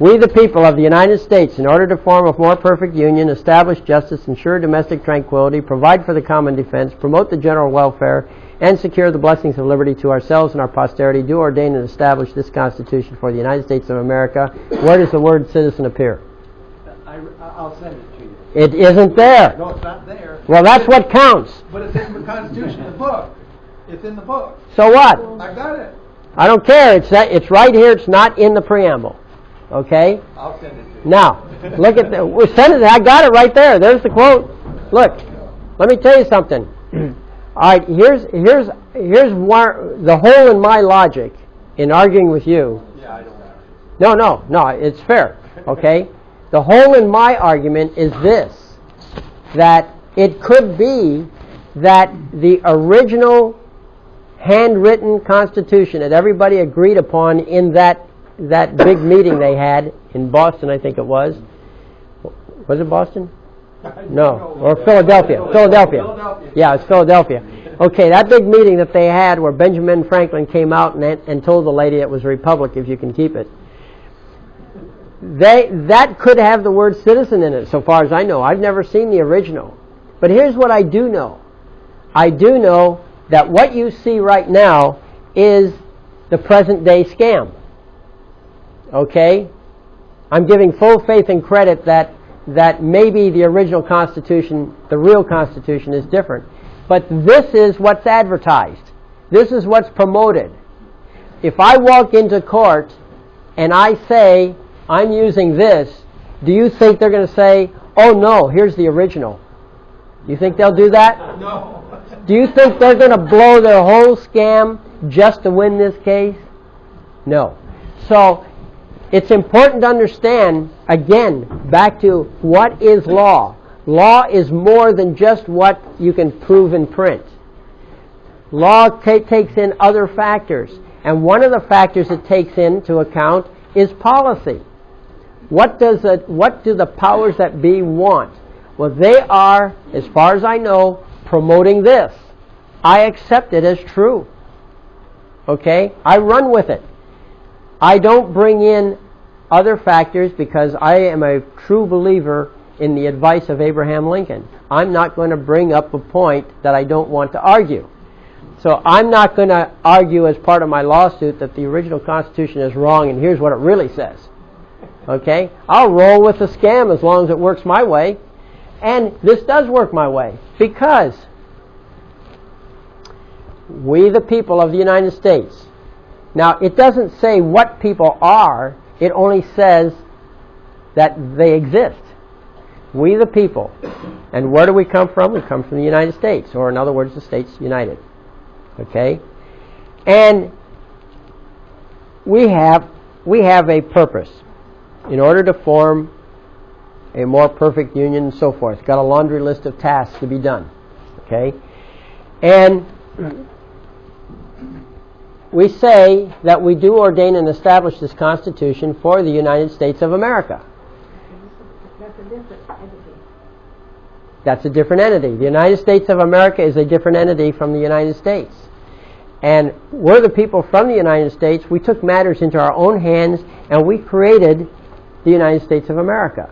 We, the people of the United States, in order to form a more perfect union, establish justice, ensure domestic tranquility, provide for the common defense, promote the general welfare, and secure the blessings of liberty to ourselves and our posterity, do ordain and establish this Constitution for the United States of America. Where does the word citizen appear? I'll send it to you. It isn't there. No, it's not there. Well, that's what counts. But it's in the Constitution, the book. It's in the book. So what? I got it. I don't care. It's right here. It's not in the preamble. Okay? I'll send it to you. Now, look at send it. I got it right there. There's the quote. Look, let me tell you something. All right, here's where the hole in my logic in arguing with you. Yeah, I don't. No, it's fair. Okay? The hole in my argument is this, that it could be that the original handwritten Constitution that everybody agreed upon in that big meeting they had in Boston, I think it was. Was it Boston? No, or Philadelphia. Yeah, it's Philadelphia. Okay, that big meeting that they had where Benjamin Franklin came out and told the lady it was a republic if you can keep it. That could have the word citizen in it, so far as I know. I've never seen the original. But here's what I do know. I do know that what you see right now is the present day scam. Okay? I'm giving full faith and credit that maybe the original Constitution, the real Constitution, is different. But this is what's advertised. This is what's promoted. If I walk into court and I say, I'm using this, do you think they're going to say, oh no, here's the original? Do you think they'll do that? No. Do you think they're going to blow their whole scam just to win this case? No. So, it's important to understand, again, back to what is law. Law is more than just what you can prove in print. Law takes in other factors. And one of the factors it takes into account is policy. What do the powers that be want? Well, they are, as far as I know, promoting this. I accept it as true. Okay? I run with it. I don't bring in other factors because I am a true believer in the advice of Abraham Lincoln. I'm not going to bring up a point that I don't want to argue. So I'm not going to argue as part of my lawsuit that the original Constitution is wrong and here's what it really says. Okay? I'll roll with the scam as long as it works my way. And this does work my way because we, the people of the United States. Now, it doesn't say what people are. It only says that they exist. We, the people. And where do we come from? We come from the United States, or in other words, the States United. Okay? And we have a purpose in order to form a more perfect union and so forth. It's got a laundry list of tasks to be done. Okay? And we say that we do ordain and establish this Constitution for the United States of America. That's a different entity. That's a different entity. The United States of America is a different entity from the United States. And we're the people from the United States. We took matters into our own hands and we created the United States of America.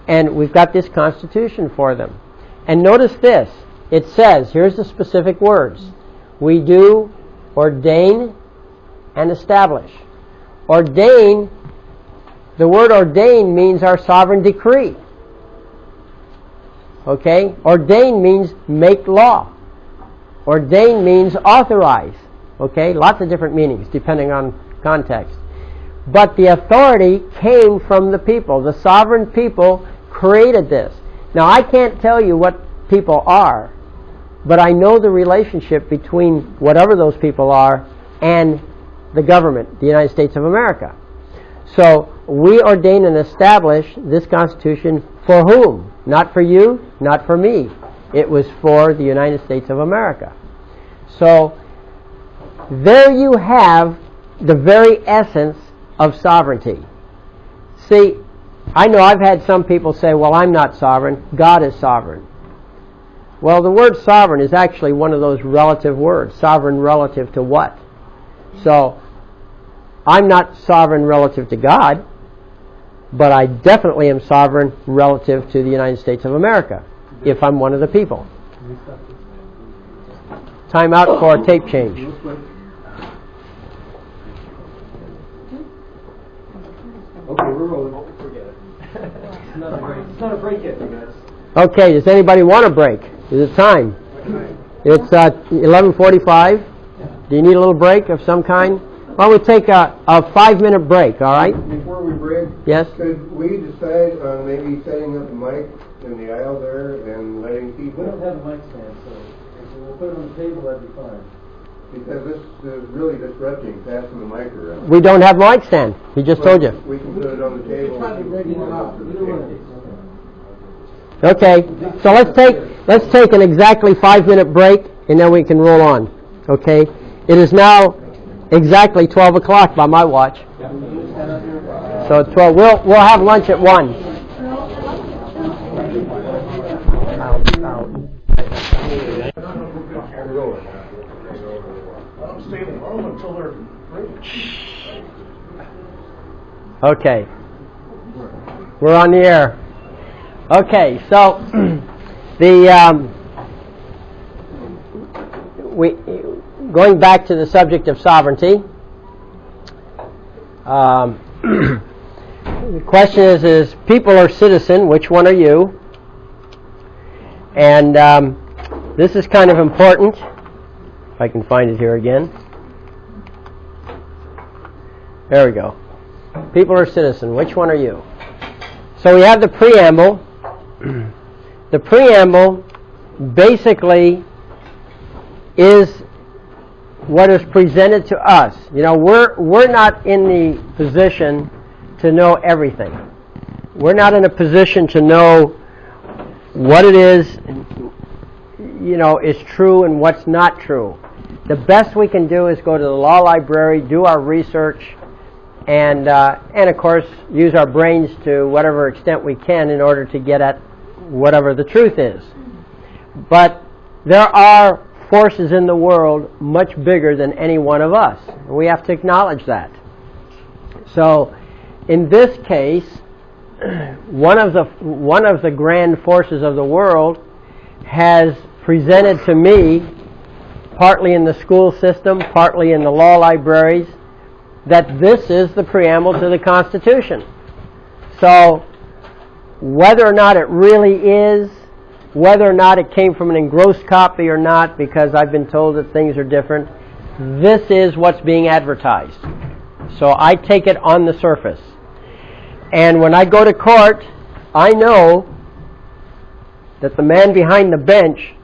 And we've got this Constitution for them. And notice this. It says, here's the specific words. We do ordain and establish. Ordain, the word ordain means our sovereign decree. Okay? Ordain means make law. Ordain means authorize. Okay? Lots of different meanings depending on context. But the authority came from the people. The sovereign people created this. Now, I can't tell you what people are, but I know the relationship between whatever those people are and the government, the United States of America. So, we ordain and establish this Constitution for whom? Not for you, not for me. It was for the United States of America. So, there you have the very essence of sovereignty. See, I know I've had some people say, well, I'm not sovereign, God is sovereign. Well, the word sovereign is actually one of those relative words. Sovereign relative to what? So, I'm not sovereign relative to God. but I definitely am sovereign relative to the United States of America, if I'm one of the people. Time out for a tape change. Okay, we're rolling. Forget it. It's not a break yet, you guys. Okay, does anybody want a break? Is it time? It's 11:45. Do you need a little break of some kind? Well, we'll take a 5-minute break, all right? Before we break, Yes? could we decide on maybe setting up a mic in the aisle there and letting people... We don't have a mic stand, so if we'll put it on the table, that'd be fine. Because this is really disrupting, passing the mic around. We don't have mic stand. He just told you. We can put it on the table. Okay, so let's take an exactly 5-minute break, and then we can roll on. Okay, it is now exactly 12 o'clock by my watch. So it's 12. We'll have lunch at 1. Okay, we're on the air. Okay, so going back to the subject of sovereignty, the question is people are citizen, which one are you? And this is kind of important. If I can find it here again. There we go. People are citizen, which one are you? So we have the preamble. The preamble basically is what is presented to us. You know, we're not in the position to know everything. We're not in a position to know what it is, you know, is true and what's not true. The best we can do is go to the law library, do our research, and of course use our brains to whatever extent we can in order to get at whatever the truth is. But there are forces in the world much bigger than any one of us. We have to acknowledge that. So in this case, one of the grand forces of the world has presented to me, partly in the school system, partly in the law libraries, that this is the preamble to the Constitution. So whether or not it really is, whether or not it came from an engrossed copy or not, because I've been told that things are different, this is what's being advertised. So I take it on the surface. And when I go to court, I know that the man behind the bench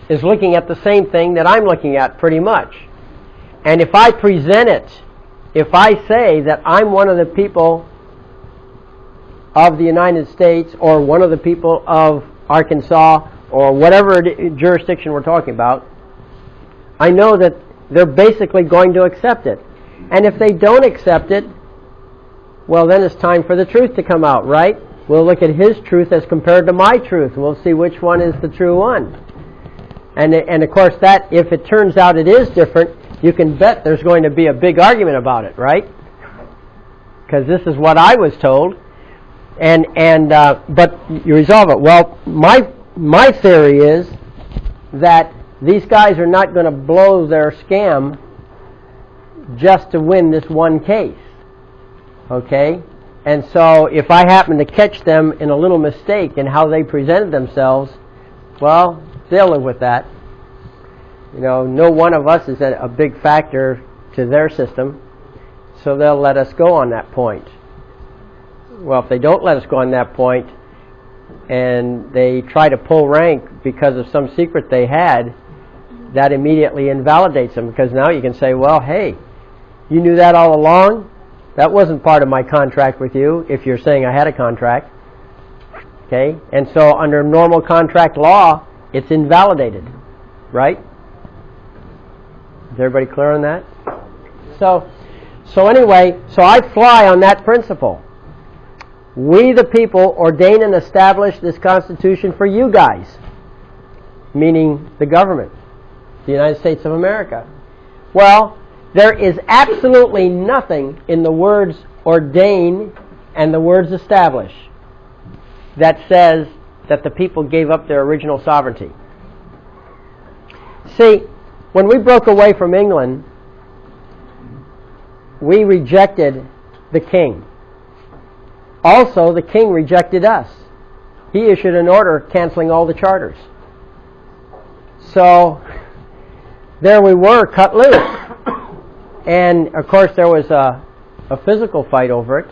is looking at the same thing that I'm looking at pretty much. And if I present it, if I say that I'm one of the people of the United States or one of the people of Arkansas or whatever jurisdiction we're talking about, I know that they're basically going to accept it. And if they don't accept it, well, then it's time for the truth to come out, right? We'll look at his truth as compared to my truth, and we'll see which one is the true one. And of course, that if it turns out it is different, you can bet there's going to be a big argument about it, right? Because this is what I was told, but you resolve it. Well, my theory is that these guys are not going to blow their scam just to win this one case. Okay? And so if I happen to catch them in a little mistake in how they presented themselves, well, they'll live with that. You know, no one of us is a big factor to their system, so they'll let us go on that point. Well, if they don't let us go on that point, and they try to pull rank because of some secret they had, that immediately invalidates them, because now you can say, well, hey, you knew that all along? That wasn't part of my contract with you, if you're saying I had a contract. Okay? And so under normal contract law, it's invalidated. Right? Is everybody clear on that? So anyway, so I fly on that principle. We the people ordain and establish this Constitution for you guys, meaning the government, the United States of America. Well, there is absolutely nothing in the words ordain and the words establish that says that the people gave up their original sovereignty. See, when we broke away from England, we rejected the king. Also, the king rejected us. He issued an order canceling all the charters. So, there we were, cut loose. And, of course, there was a physical fight over it,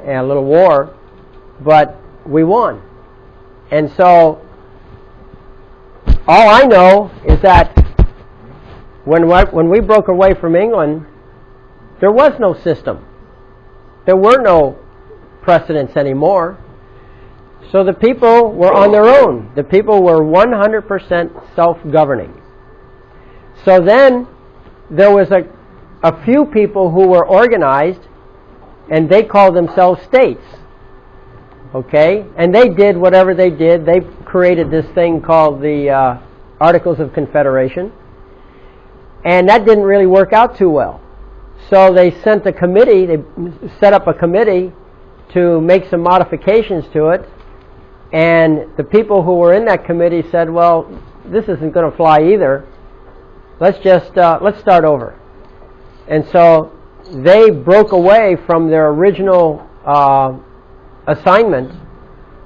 and a little war, but we won. And so, all I know is that when we broke away from England, there was no system. There were no precedents anymore. So the people were on their own. The people were 100% self-governing. So then there was a few people who were organized, and they called themselves states. Okay? And they did whatever they did. They created this thing called the Articles of Confederation. And that didn't really work out too well. So they sent a committee, they set up a committee to make some modifications to it. And the people who were in that committee said, well, this isn't going to fly either. Let's start over. And so they broke away from their original assignment,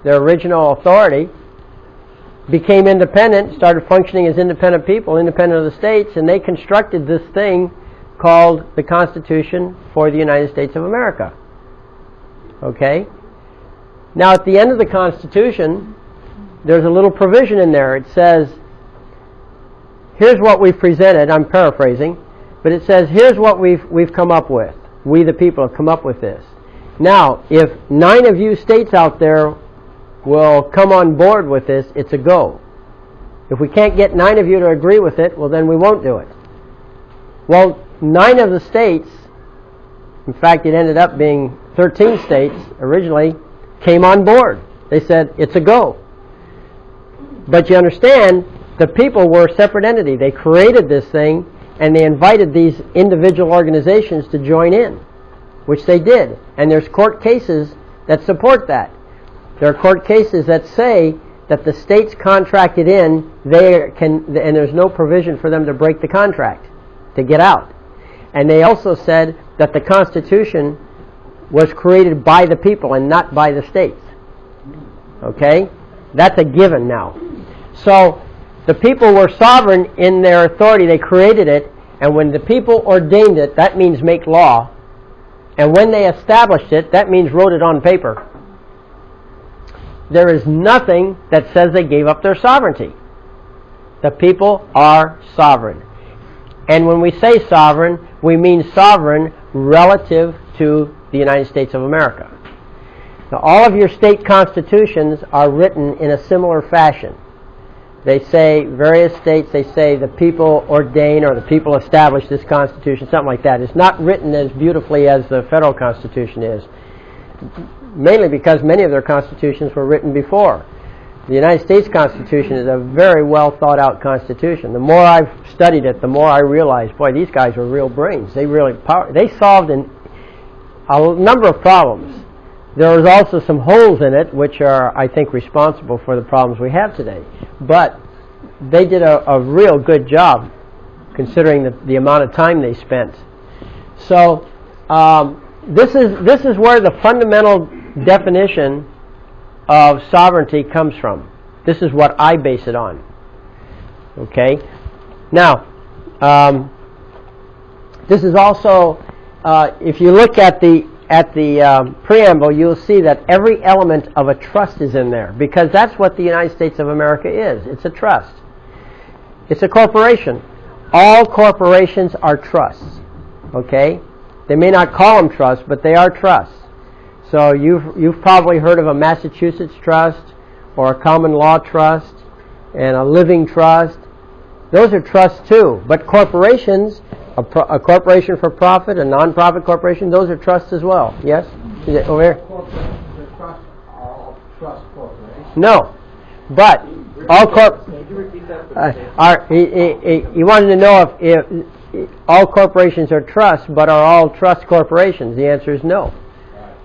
their original authority, became independent, started functioning as independent people, independent of the states, and they constructed this thing called the Constitution for the United States of America. Okay? Now, at the end of the Constitution, there's a little provision in there. It says, here's what we've presented. I'm paraphrasing. But it says, here's what we've come up with. We, the people, have come up with this. Now, if 9 of you states out there will come on board with this, it's a go. If we can't get 9 of you to agree with it, well, then we won't do it. Well, 9 of the states, in fact, it ended up being 13 states originally, came on board. They said, it's a go. But you understand, the people were a separate entity. They created this thing, and they invited these individual organizations to join in, which they did. And there's court cases that support that. There are court cases that say that the states contracted in, and there's no provision for them to break the contract, to get out. And they also said that the Constitution was created by the people and not by the states. Okay? That's a given now. So, the people were sovereign in their authority. They created it, and when the people ordained it, that means make law. And when they established it, that means wrote it on paper. There is nothing that says they gave up their sovereignty. The people are sovereign. And when we say sovereign, we mean sovereign relative to the United States of America. Now, all of your state constitutions are written in a similar fashion. They say, various states, they say the people ordain or the people establish this Constitution, something like that. It's not written as beautifully as the federal Constitution is, mainly because many of their constitutions were written before. The United States Constitution is a very well thought out Constitution. The more I've studied it, the more I realize, boy, these guys were real brains. They solved a number of problems. There was also some holes in it, which are, I think, responsible for the problems we have today. But they did a real good job, considering the amount of time they spent. So this is where the fundamental definition of sovereignty comes from. This is what I base it on. Okay? Now, this is also, if you look at the preamble, you'll see that every element of a trust is in there, because that's what the United States of America is. It's a trust. It's a corporation. All corporations are trusts. Okay? They may not call them trusts, but they are trusts. So you've probably heard of a Massachusetts trust, or a common law trust, and a living trust. Those are trusts too. But corporations, a corporation for profit, a non-profit corporation, those are trusts as well. Yes? Is it over here? The trusts are all trust corporations. No. But all Could you repeat that? he wanted to know if all corporations are trusts, but are all trust corporations? The answer is no.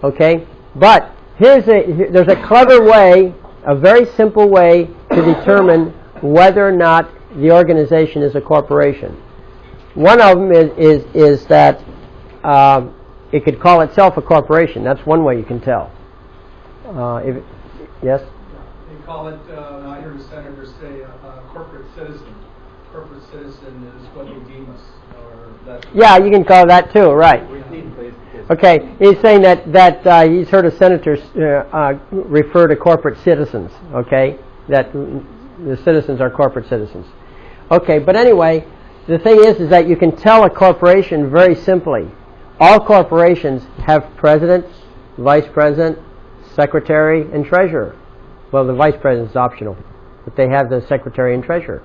Okay? But there's a clever way, a very simple way to determine whether or not the organization is a corporation. One of them is that it could call itself a corporation. That's one way you can tell. Yes? They call it, I heard a senator say, a corporate citizen. Corporate citizen is what they deem us. Yeah, you can call that too, right. Okay, he's saying that he's heard of senators refer to corporate citizens, okay, that the citizens are corporate citizens. Okay, but anyway, the thing is that you can tell a corporation very simply. All corporations have president, vice president, secretary, and treasurer. Well, the vice president is optional, but they have the secretary and treasurer.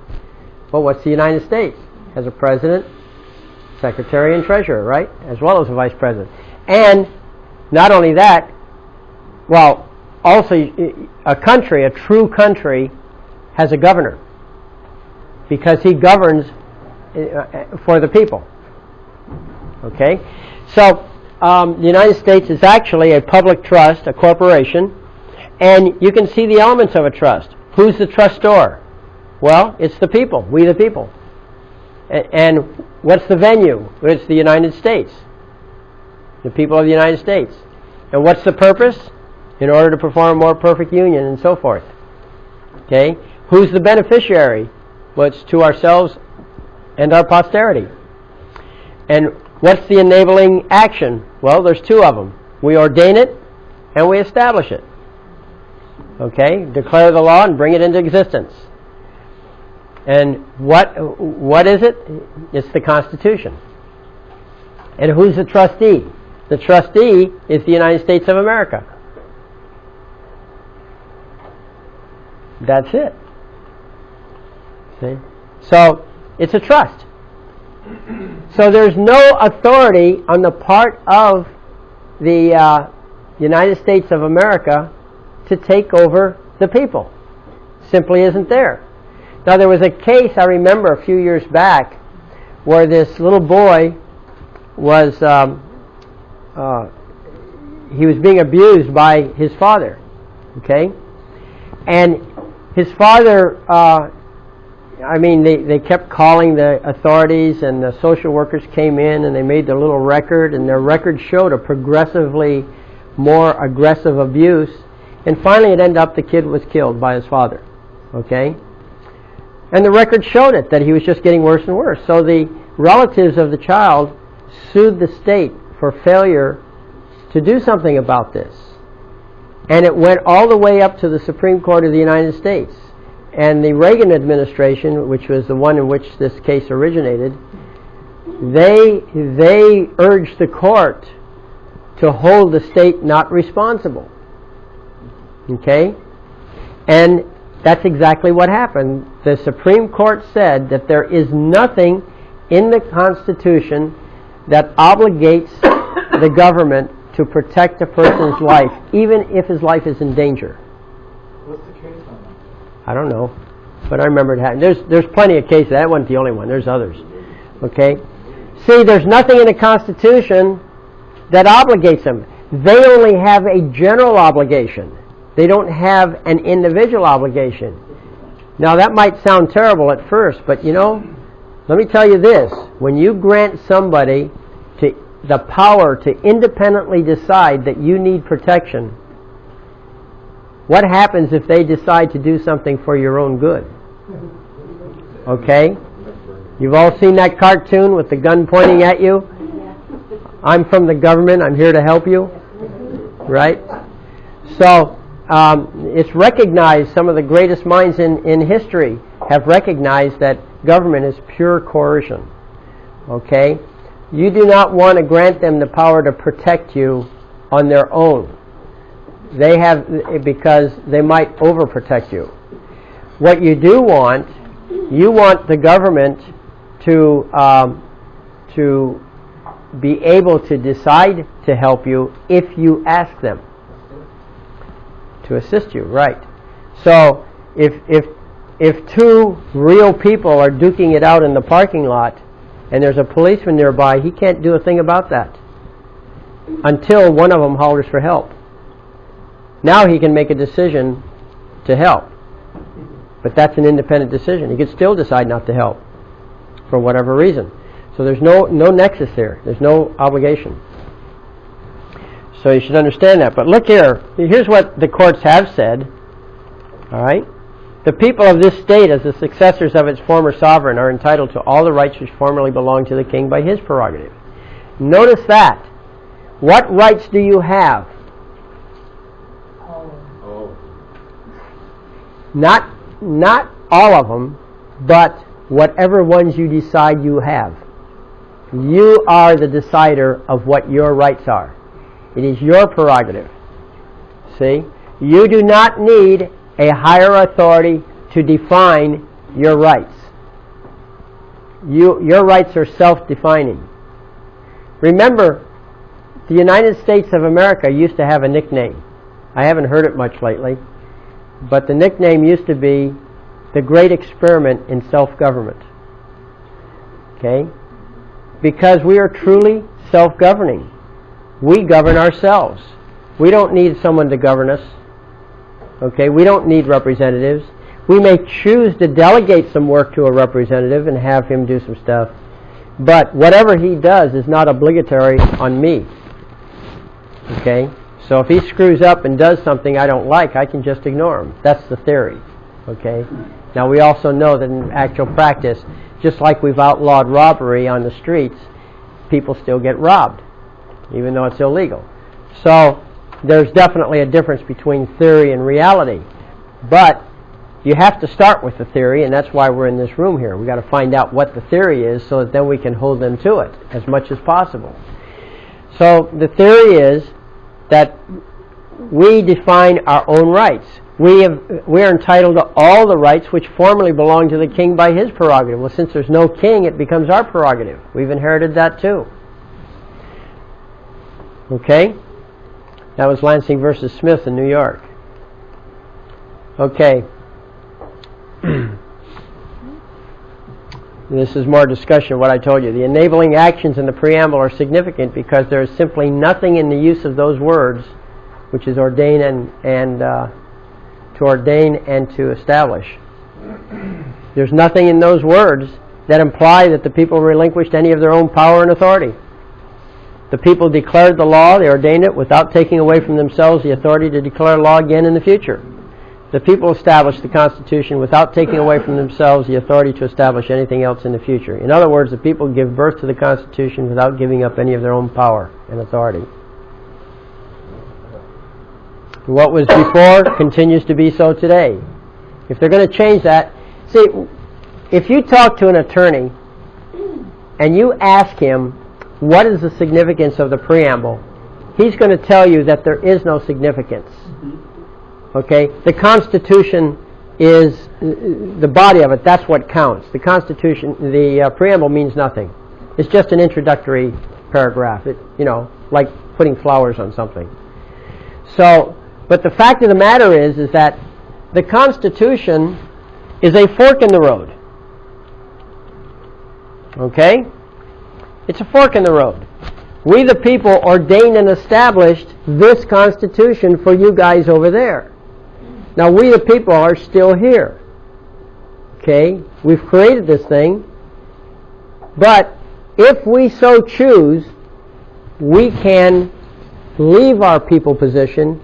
But what's the United States? It has a president, secretary, and treasurer, right? As well as a vice president. And not only that, well, also a country, a true country, has a governor because he governs for the people. Okay? So the United States is actually a public trust, a corporation, and you can see the elements of a trust. Who's the trustor? Well, it's the people, we the people. And what's the venue? It's the United States. The people of the United States. And what's the purpose? In order to perform a more perfect union and so forth. Okay? Who's the beneficiary? Well, it's to ourselves and our posterity. And what's the enabling action? Well, there's two of them. We ordain it and we establish it. Okay? Declare the law and bring it into existence. And what is it? It's the Constitution. And who's the trustee? The trustee is the United States of America. That's it. See? So it's a trust. So there's no authority on the part of the United States of America to take over the people. Simply isn't there. Now there was a case I remember a few years back where this little boy was he was being abused by his father. Okay? And his father they kept calling the authorities, and the social workers came in and they made their little record, and their record showed a progressively more aggressive abuse, and finally it ended up the kid was killed by his father. Okay? And the record showed it, that he was just getting worse and worse. So the relatives of the child sued the state for failure to do something about this. And it went all the way up to the Supreme Court of the United States. And the Reagan administration, which was the one in which this case originated, they urged the court to hold the state not responsible. Okay? And that's exactly what happened. The Supreme Court said that there is nothing in the Constitution that obligates the government to protect a person's life, even if his life is in danger. What's the case on that? I don't know, but I remember it happened. There's plenty of cases. That wasn't the only one. There's others. Okay? See, there's nothing in the Constitution that obligates them. They only have a general obligation. They don't have an individual obligation. Now that might sound terrible at first, but let me tell you this. When you grant somebody the power to independently decide that you need protection, what happens if they decide to do something for your own good? Okay? You've all seen that cartoon with the gun pointing at you? I'm from the government, I'm here to help you. Right? So, it's recognized, some of the greatest minds in history have recognized that government is pure coercion. Okay? You do not want to grant them the power to protect you on their own. They have, because they might overprotect you. What you do want, you want the government to be able to decide to help you if you ask them to assist you, right? So if two real people are duking it out in the parking lot and there's a policeman nearby, he can't do a thing about that. until one of them hollers for help. Now he can make a decision to help. But that's an independent decision. He could still decide not to help for whatever reason. So there's no nexus there. There's no obligation. So you should understand that. But look here. Here's what the courts have said. All right? The people of this state, as the successors of its former sovereign, are entitled to all the rights which formerly belonged to the king by his prerogative. Notice that. What rights do you have? Not all of them, but whatever ones you decide you have. You are the decider of what your rights are. It is your prerogative. See? You do not need a higher authority to define your rights. Your rights are self-defining. Remember, the United States of America used to have a nickname. I haven't heard it much lately, but the nickname used to be the Great Experiment in Self-Government. Okay? Because we are truly self-governing. We govern ourselves. We don't need someone to govern us. Okay? We don't need representatives. We may choose to delegate some work to a representative and have him do some stuff, but whatever he does is not obligatory on me. Okay? So if he screws up and does something I don't like, I can just ignore him. That's the theory. Okay? Now we also know that in actual practice, just like we've outlawed robbery on the streets, people still get robbed, even though it's illegal. So there's definitely a difference between theory and reality. But you have to start with the theory, and that's why we're in this room here. We've got to find out what the theory is so that then we can hold them to it as much as possible. So the theory is that we define our own rights. We are entitled to all the rights which formerly belonged to the king by his prerogative. Well, since there's no king, it becomes our prerogative. We've inherited that too. Okay? That was Lansing versus Smith in New York. Okay. This is more discussion of what I told you. The enabling actions in the preamble are significant because there is simply nothing in the use of those words, which is ordain and to ordain and to establish. There's nothing in those words that imply that the people relinquished any of their own power and authority. The people declared the law, they ordained it without taking away from themselves the authority to declare law again in the future. The people established the Constitution without taking away from themselves the authority to establish anything else in the future. In other words, the people give birth to the Constitution without giving up any of their own power and authority. What was before continues to be so today. If they're going to change that, see, if you talk to an attorney and you ask him what is the significance of the preamble, he's going to tell you that there is no significance. Okay? The Constitution is the body of it. That's what counts. The Constitution, the preamble means nothing. It's just an introductory paragraph. It, like putting flowers on something. So, but the fact of the matter is that the Constitution is a fork in the road. Okay? It's a fork in the road. We the people ordained and established this Constitution for you guys over there. Now we the people are still here. Okay? We've created this thing. But if we so choose, we can leave our people position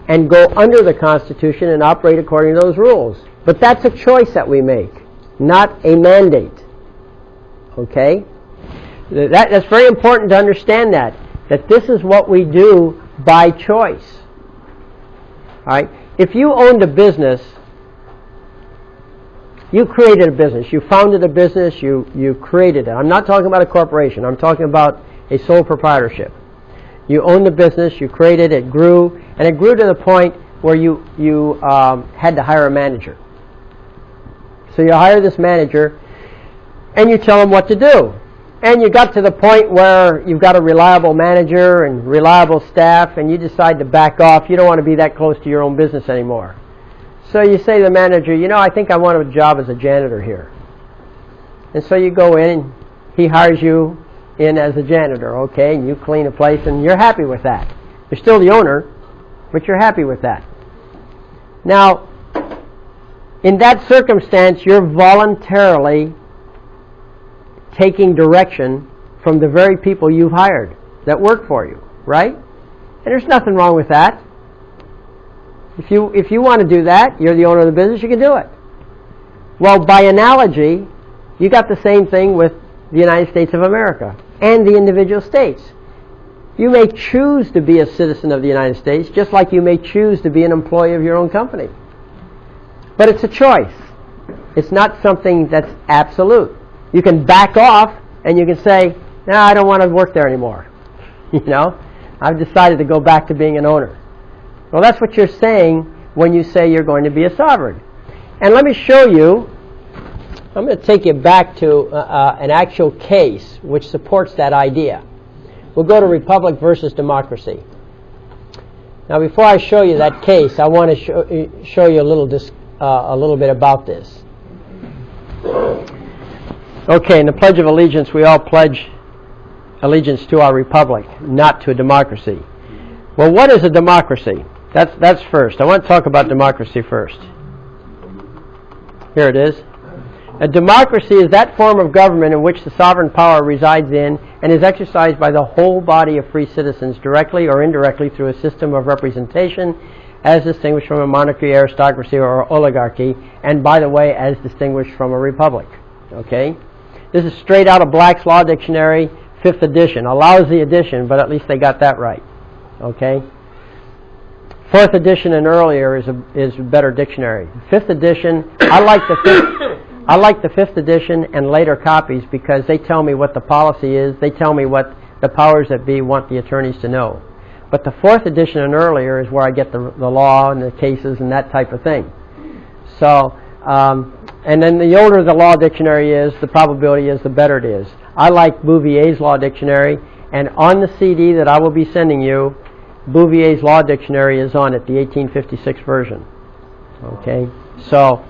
and go under the Constitution and operate according to those rules. But that's a choice that we make, not a mandate. Okay? That's very important to understand that this is what we do by choice. All right? If you owned a business, you created a business, you founded a business, you created it. I'm not talking about a corporation. I'm talking about a sole proprietorship. You owned the business, you created it, grew, and it grew to the point where you had to hire a manager. So you hire this manager, and you tell him what to do. And you got to the point where you've got a reliable manager and reliable staff, and you decide to back off. You don't want to be that close to your own business anymore. So you say to the manager, I think I want a job as a janitor here. And so you go in, and he hires you, in as a janitor, okay, and you clean a place and you're happy with that. You're still the owner, but you're happy with that. Now, in that circumstance, you're voluntarily taking direction from the very people you've hired that work for you, right? And there's nothing wrong with that. If you want to do that, you're the owner of the business, you can do it. Well, by analogy, you got the same thing with the United States of America and the individual states. You may choose to be a citizen of the United States, just like you may choose to be an employee of your own company. But it's a choice. It's not something that's absolute. You can back off and you can say, no, I don't want to work there anymore. You know, I've decided to go back to being an owner. Well, that's what you're saying when you say you're going to be a sovereign. And let me show you, I'm going to take you back to an actual case which supports that idea. We'll go to Republic versus Democracy. Now, before I show you that case, I want to show you a little bit about this. Okay, in the Pledge of Allegiance, we all pledge allegiance to our republic, not to a democracy. Well, what is a democracy? That's first. I want to talk about democracy first. Here it is. A democracy is that form of government in which the sovereign power resides in and is exercised by the whole body of free citizens directly or indirectly through a system of representation as distinguished from a monarchy, aristocracy, or oligarchy, and by the way, as distinguished from a republic. Okay? This is straight out of Black's Law Dictionary, 5th edition. A lousy edition, but at least they got that right. Okay? 4th edition and earlier is a better dictionary. 5th edition, I like the 5th edition and later copies because they tell me what the policy is. They tell me what the powers that be want the attorneys to know. But the 4th edition and earlier is where I get the law and the cases and that type of thing. So, and then the older the law dictionary is, the probability is the better it is. I like Bouvier's Law Dictionary, and on the CD that I will be sending you, Bouvier's Law Dictionary is on it, the 1856 version. Okay, so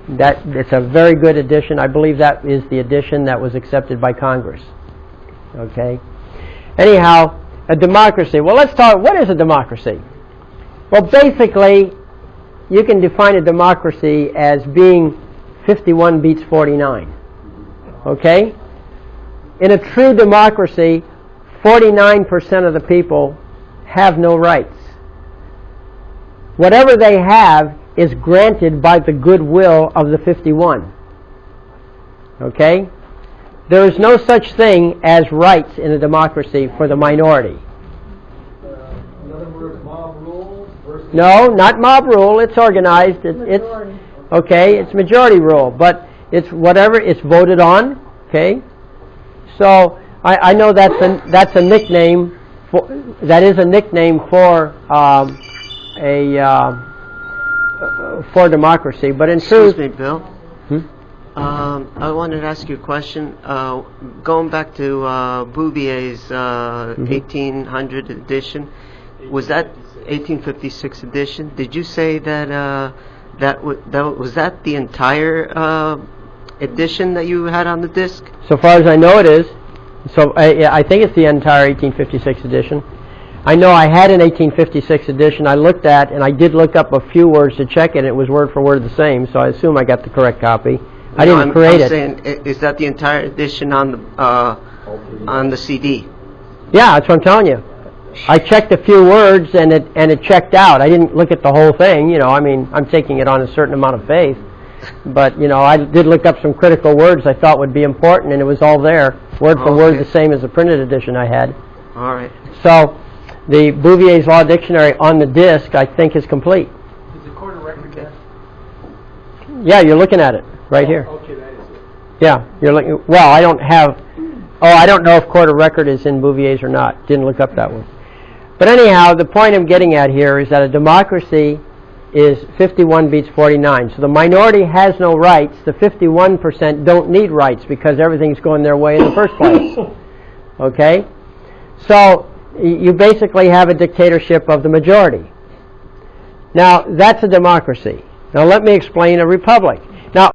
it's a very good edition. I believe that is the edition that was accepted by Congress. Okay, anyhow, a democracy. Well, let's talk. What is a democracy? Well, basically, you can define a democracy as being 51 beats 49. Okay? In a true democracy, 49% of the people have no rights. Whatever they have is granted by the goodwill of the 51. Okay? There is no such thing as rights in a democracy for the minority. In other words, mob rule versus... No, not mob rule. It's organized. It's okay. It's majority rule, but it's whatever. It's voted on. Okay. So I know that's a nickname. That is a nickname for for democracy. But in truth, excuse me, Bill. I wanted to ask you a question. Going back to Bouvier's 1800 edition, was that 1856 edition? Did you say that was that the entire edition that you had on the disc? So far as I know, it is. So I think it's the entire 1856 edition. I know I had an 1856 edition I looked at, and I did look up a few words to check it. It was word for word the same, so I assume I got the correct copy. I didn't create it. Saying, is that the entire edition on the CD? Yeah, that's what I'm telling you. I checked a few words, and it checked out. I didn't look at the whole thing. You know, I mean, I'm taking it on a certain amount of faith. But, you know, I did look up some critical words I thought would be important, and it was all there, word for word, the same as the printed edition I had. All right. So, the Bouvier's Law Dictionary on the disc, I think, is complete. Is the court of record there? Yeah, you're looking at it right here. Okay, that is it. Yeah, you're looking. Well, I don't have. Oh, I don't know if court of record is in Bouvier's or not. Didn't look up that one. But anyhow, the point I'm getting at here is that a democracy is 51 beats 49. So the minority has no rights. The 51% don't need rights because everything's going their way in the first place. Okay? So you basically have a dictatorship of the majority. Now, that's a democracy. Now, let me explain a republic. Now,